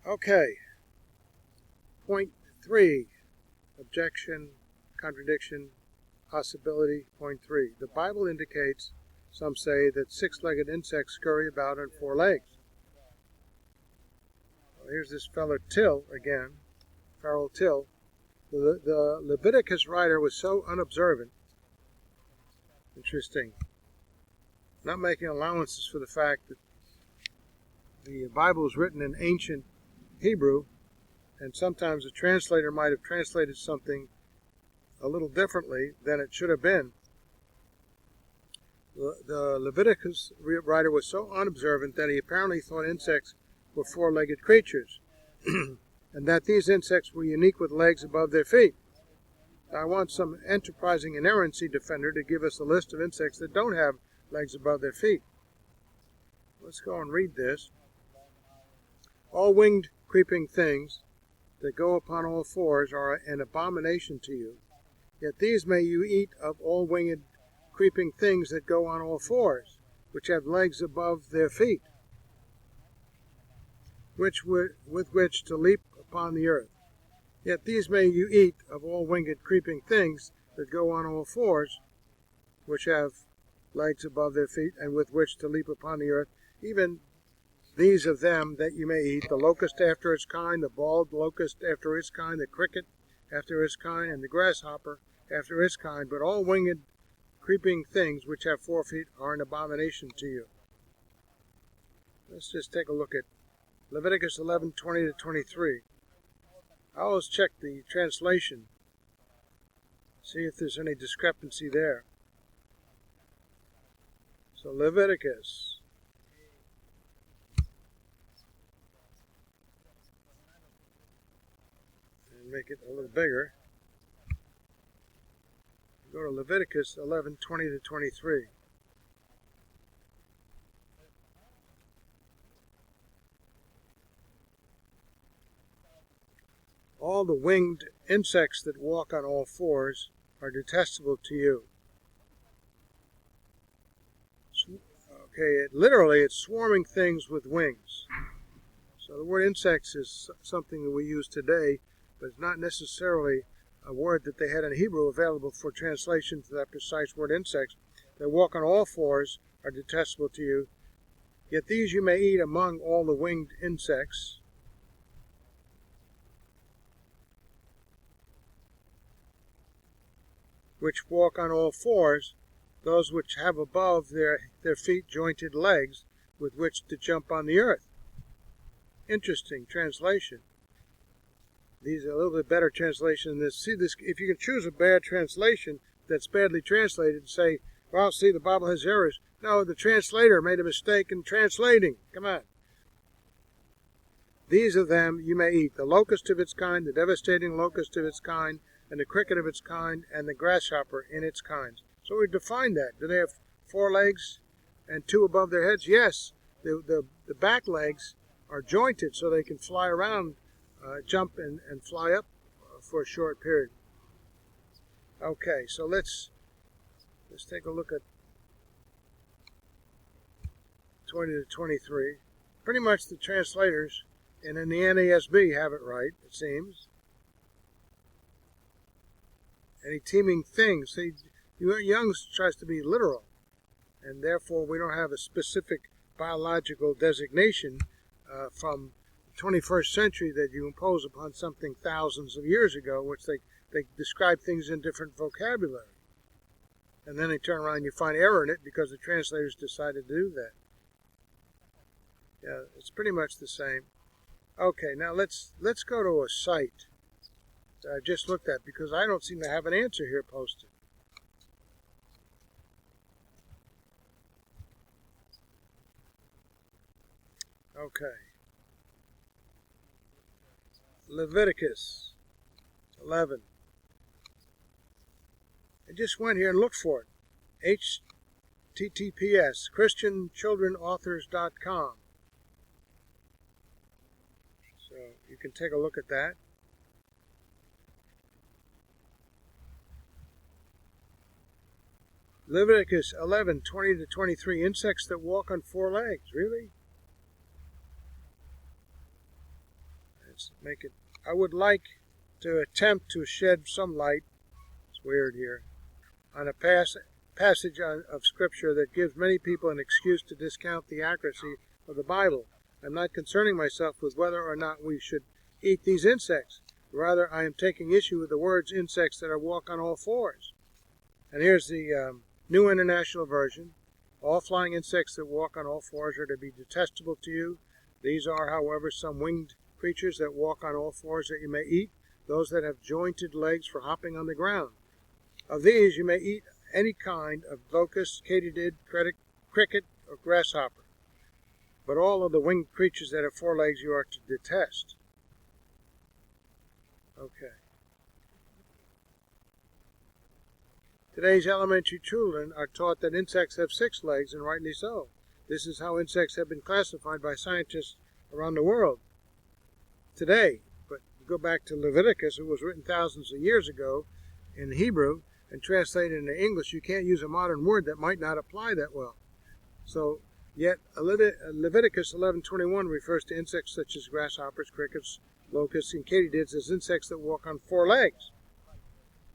Okay. Point 3. Objection, contradiction, possibility. Point 3. The Bible indicates, some say, that six-legged insects scurry about on four legs. Well, here's this fellow Till again, Farrell Till. The Leviticus writer was so unobservant. Interesting. Not making allowances for the fact that the Bible was written in ancient Hebrew, and sometimes a translator might have translated something a little differently than it should have been. The Leviticus writer was so unobservant that he apparently thought insects were four-legged creatures, and that these insects were unique with legs above their feet. Now, I want some enterprising inerrancy defender to give us a list of insects that don't have legs above their feet. Let's go and read this. All winged creeping things that go upon all fours are an abomination to you. Yet these may you eat of all winged creeping things that go on all fours, which have legs above their feet, with which to leap upon the earth. Yet these may you eat of all winged creeping things that go on all fours, which have legs above their feet, and with which to leap upon the earth, even these of them that you may eat, the locust after its kind, the bald locust after its kind, the cricket after its kind, and the grasshopper after its kind. But all winged creeping things which have 4 feet are an abomination to you. Let's just take a look at Leviticus 11:20-23. I always check the translation, see if there's any discrepancy there. So Leviticus. And make it a little bigger. Go to Leviticus 11:20-23. All the winged insects that walk on all fours are detestable to you. Okay, literally it's swarming things with wings. So the word insects is something that we use today, but it's not necessarily a word that they had in Hebrew available for translation to that precise word insects. That walk on all fours are detestable to you. Yet these you may eat among all the winged insects. Which walk on all fours, those which have above their feet jointed legs with which to jump on the earth. Interesting translation. These are a little bit better translation than this. See this, if you can choose a bad translation that's badly translated and say, well, see, the Bible has errors. No, the translator made a mistake in translating. Come on. These of them you may eat, the locust of its kind, the devastating locust of its kind, and the cricket of its kind, and the grasshopper in its kinds. So we define that. Do they have 4 legs and 2 above their heads? Yes. The back legs are jointed so they can fly around, jump and fly up for a short period. Okay, so let's take a look at 20-23. Pretty much the translators and in the NASB have it right, it seems. Any teeming things. See, Young's tries to be literal, and therefore we don't have a specific biological designation from the 21st century that you impose upon something thousands of years ago, which they describe things in different vocabulary. And then they turn around and you find error in it because the translators decided to do that. Yeah, it's pretty much the same. Okay, now let's go to a site that I've just looked at because I don't seem to have an answer here posted. Okay. Leviticus 11. I just went here and looked for it. HTTPS, ChristianChildrenAuthors.com. So you can take a look at that. Leviticus 11:20-23. Insects that walk on 4 legs. Really? I would like to attempt to shed some light, it's weird here, on a passage of Scripture that gives many people an excuse to discount the accuracy of the Bible. I'm not concerning myself with whether or not we should eat these insects. Rather, I am taking issue with the words insects that walk on all fours. And here's the New International Version. All flying insects that walk on all fours are to be detestable to you. These are, however, some winged creatures that walk on all fours that you may eat, those that have jointed legs for hopping on the ground. Of these you may eat any kind of locust, katydid, cricket, or grasshopper. But all of the winged creatures that have 4 legs you are to detest. Okay. Today's elementary children are taught that insects have 6 legs, and rightly so. This is how insects have been classified by scientists around the world today. But go back to Leviticus, it was written thousands of years ago in Hebrew and translated into English. You can't use a modern word that might not apply that well. So, yet Leviticus 11:21 refers to insects such as grasshoppers, crickets, locusts, and katydids as insects that walk on 4 legs.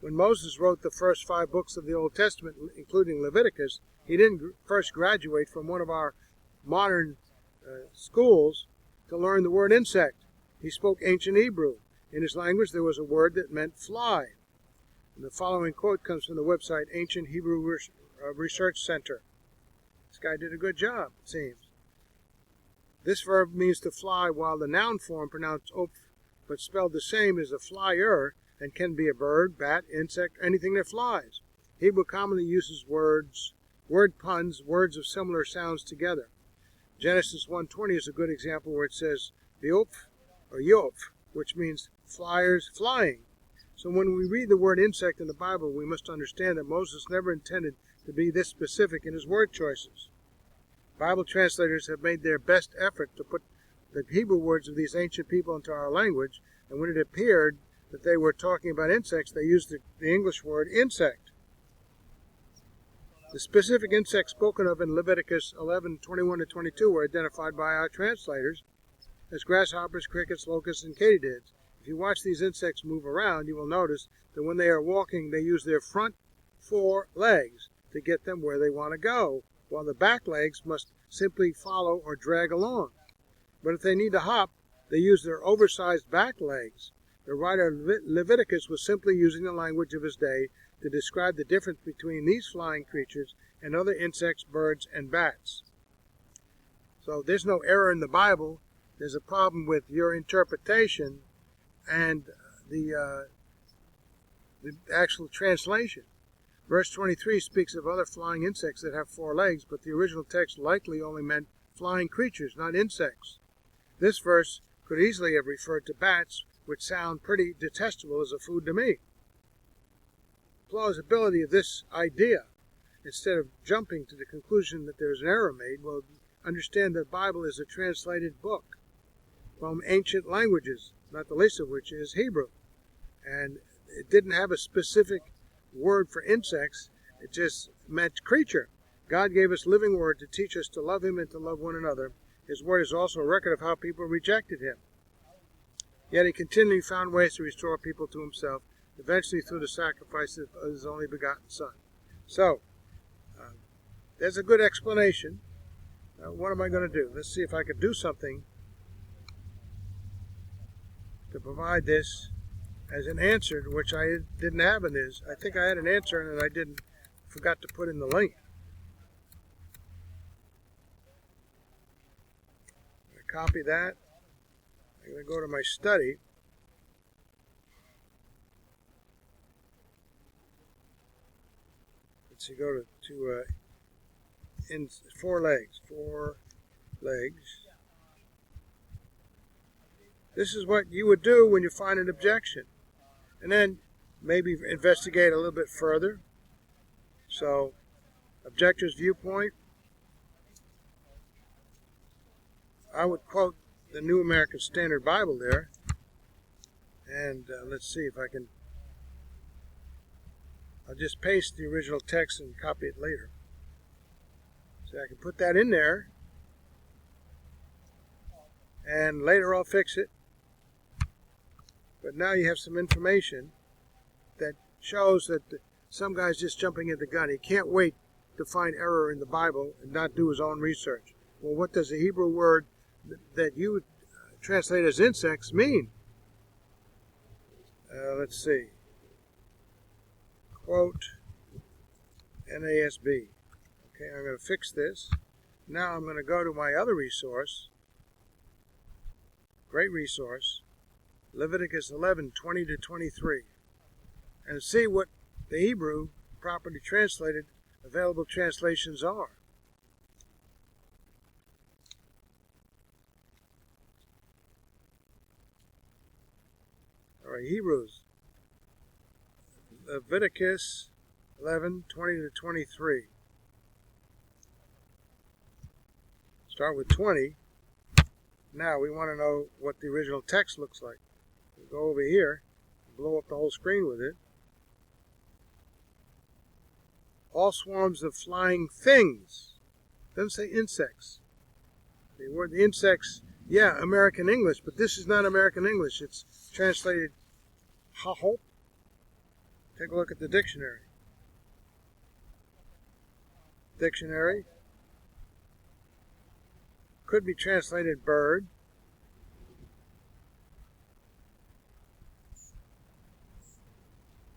When Moses wrote the first 5 books of the Old Testament, including Leviticus, he didn't first graduate from one of our modern schools to learn the word insect. He spoke ancient Hebrew. In his language, there was a word that meant fly. And the following quote comes from the website Ancient Hebrew Research Center. This guy did a good job, it seems. This verb means to fly, while the noun form, pronounced oph, but spelled the same as a flyer, and can be a bird, bat, insect, anything that flies. Hebrew commonly uses word puns, words of similar sounds together. Genesis 1:20 is a good example where it says Beoph or Yoph, which means flyers flying. So when we read the word insect in the Bible, we must understand that Moses never intended to be this specific in his word choices. Bible translators have made their best effort to put the Hebrew words of these ancient people into our language, and when it appeared that they were talking about insects, they used the English word insect. The specific insects spoken of in Leviticus 11:21-22 were identified by our translators as grasshoppers, crickets, locusts, and katydids. If you watch these insects move around, you will notice that when they are walking, they use their front 4 legs to get them where they want to go, while the back legs must simply follow or drag along. But if they need to hop, they use their oversized back legs. The writer of Leviticus was simply using the language of his day to describe the difference between these flying creatures and other insects, birds, and bats. So there's no error in the Bible. There's a problem with your interpretation and the actual translation. Verse 23 speaks of other flying insects that have 4 legs, but the original text likely only meant flying creatures, not insects. This verse could easily have referred to bats, which sound pretty detestable as a food to me. Plausibility of this idea, instead of jumping to the conclusion that there is an error made, will understand that the Bible is a translated book from ancient languages, not the least of which is Hebrew. And it didn't have a specific word for insects, it just meant creature. God gave us living word to teach us to love him and to love one another. His word is also a record of how people rejected him. Yet he continually found ways to restore people to himself, eventually through the sacrifice of his only begotten Son. So, there's a good explanation. What am I going to do? Let's see if I can do something to provide this as an answer, which I didn't have in this. I think I had an answer and I forgot to put in the link. I'm going to copy that. I'm going to go to my study. Let's see, go to in 4 legs. 4 legs. This is what you would do when you find an objection. And then maybe investigate a little bit further. So, Objectors Viewpoint. I would quote the New American Standard Bible there. And let's see if I can. I'll just paste the original text and copy it later. So I can put that in there. And later I'll fix it. But now you have some information that shows that some guy's just jumping at the gun. He can't wait to find error in the Bible and not do his own research. Well, what does the Hebrew word that you translate as insects mean? Let's see. Quote NASB. Okay, I'm going to fix this. Now I'm going to go to my other resource. Great resource. Leviticus 11:20-23. And see what the Hebrew properly translated available translations are. All right, Hebrews. Leviticus 11:20-23. Start with 20. Now we want to know what the original text looks like. We go over here, blow up the whole screen with it. All swarms of flying things. Doesn't say insects. The word insects, yeah, American English, but this is not American English. It's translated hope. Take a look at the dictionary. Dictionary. Could be translated bird.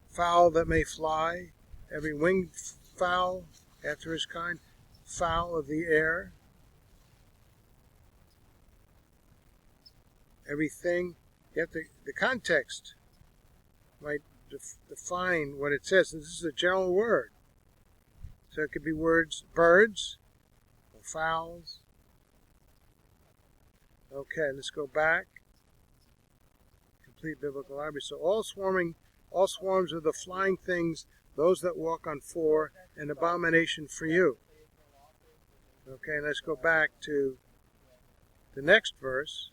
Fowl that may fly. Every winged fowl after his kind. Fowl of the air. Everything. You have to, the context might define what it says. This is a general word. So it could be words, birds, or fowls. Okay, let's go back. Complete biblical library. So all swarms of the flying things, those that walk on four, an abomination for you. Okay, let's go back to the next verse.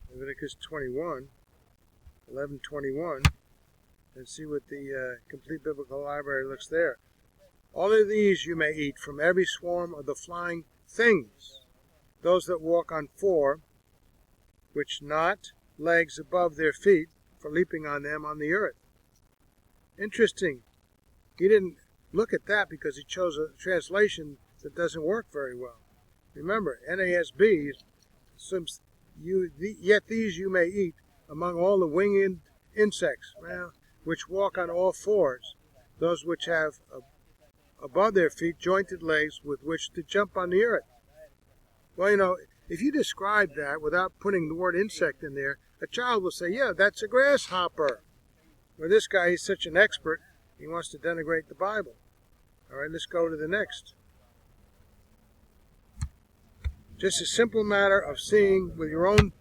Leviticus 11:21, and see what the complete biblical library looks there. All of these you may eat from every swarm of the flying things, those that walk on four, which not legs above their feet for leaping on them on the earth. Interesting. He didn't look at that because he chose a translation that doesn't work very well. Remember, NASB assumes yet these you may eat among all the winged insects, which walk on all fours, those which have above their feet jointed legs with which to jump on the earth. Well, you know, if you describe that without putting the word insect in there, a child will say, yeah, that's a grasshopper. Well, this guy, he's such an expert, he wants to denigrate the Bible. All right, let's go to the next. Just a simple matter of seeing with your own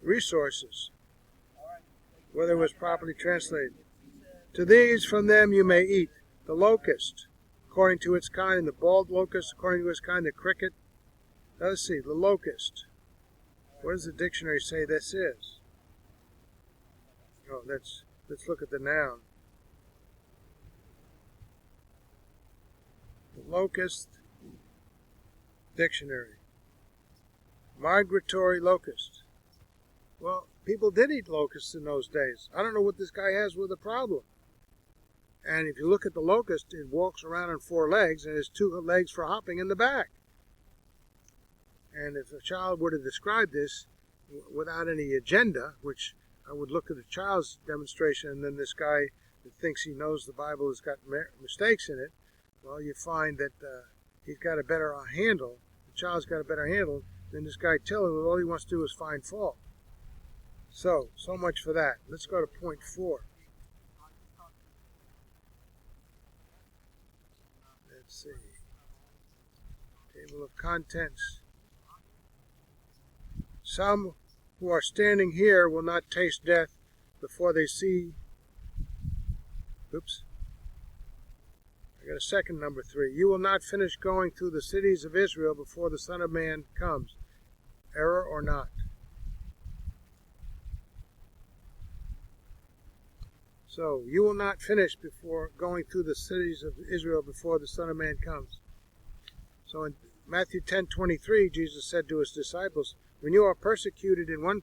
resources whether it was properly translated. To these from them you may eat the locust, according to its kind, and the bald locust, according to its kind, the cricket. Now let's see, the locust. What does the dictionary say this is? Oh, let's look at the noun. The locust dictionary. Migratory locust. Well, people did eat locusts in those days. I don't know what this guy has with a problem. And if you look at the locust, it walks around on four legs and has two legs for hopping in the back. And if a child were to describe this without any agenda, which I would look at the child's demonstration and then this guy that thinks he knows the Bible has got mistakes in it, well, you find that he's got a better handle. The child's got a better handle than this guy Till, who all he wants to do is find fault. So much for that. Let's go to point 4. Let's see. Table of contents. Some who are standing here will not taste death before they see. Oops. I got a second number 3. You will not finish going through the cities of Israel before the Son of Man comes. Error or not? So, you will not finish before going through the cities of Israel before the Son of Man comes. So in Matthew 10:23, Jesus said to his disciples, when you are persecuted in one